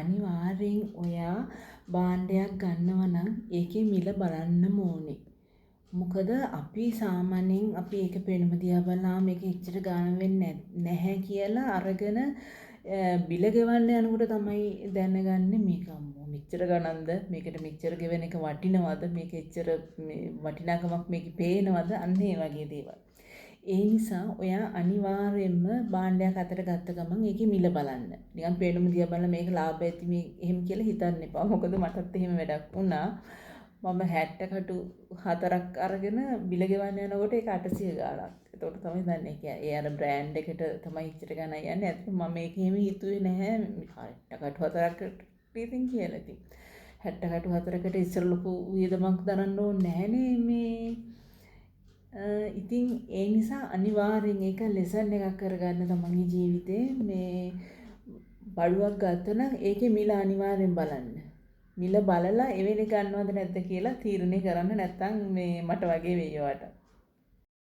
අනිවාර්යෙන් ඔයා භාණ්ඩයක් ගන්නවා නම් ඒකේ මිල බලන්නම ඕනේ. මොකද අපි සාමාන්‍යයෙන් අපි ඒක පෙනුම දිහා බලලා මේක එච්චර ගාණ වෙන්නේ නැහැ කියලා අරගෙන බිල ගෙවන්න යනකොට තමයි දැනගන්නේ මේක අම්මෝ මෙච්චර ගණන්ද මේකට මෙච්චර ගෙවන එක වටිනවද මේක එච්චර වටිනාකමක් මේකේ පේනවද අන්න ඒ වගේ දේවල්. ඒ නිසා ඔයා අනිවාර්යයෙන්ම භාණ්ඩයක් අතට ගත්ත ගමන් ඒකේ මිල බලන්න. නිකන් පෙනුම දිහා බලලා මේක ලාභ ඇති මේ එහෙම කියලා හිතන්න එපා. මොකද මටත් එහෙම වැඩක් වුණා. මම 60 කටු 4ක් අරගෙන බිල ගෙවන්න යනකොට ඒක 800 ගාණක්. එතකොට තමයි දන්නේ ඒ අර බ්‍රෑන්ඩ් එකට තමයි ඉච්චර ගණන් යන්නේ. ඇත්තටම මම මේක එහෙම හිතුවේ නැහැ. 60 කටු 4ක් ඉතින් කියලා ඉතින් 60 කටු 4කට ඉස්සර ලොකු වියදමක් දරන්න ඕනේ නැහනේ මේ. ඉතින් ඒ නිසා අනිවාර්යෙන් ඒක ලෙසන් එකක් කරගන්න තමන්ගේ ජීවිතේ මේ බඩුවක් ගත්තනම් ඒකේ මිල අනිවාර්යෙන් බලන්න. මිල බලලා එවෙලේ ගන්නවද නැද්ද කියලා තීරණය කරන්න නැත්නම් මේ මට වගේ වෙයි ඔයාට.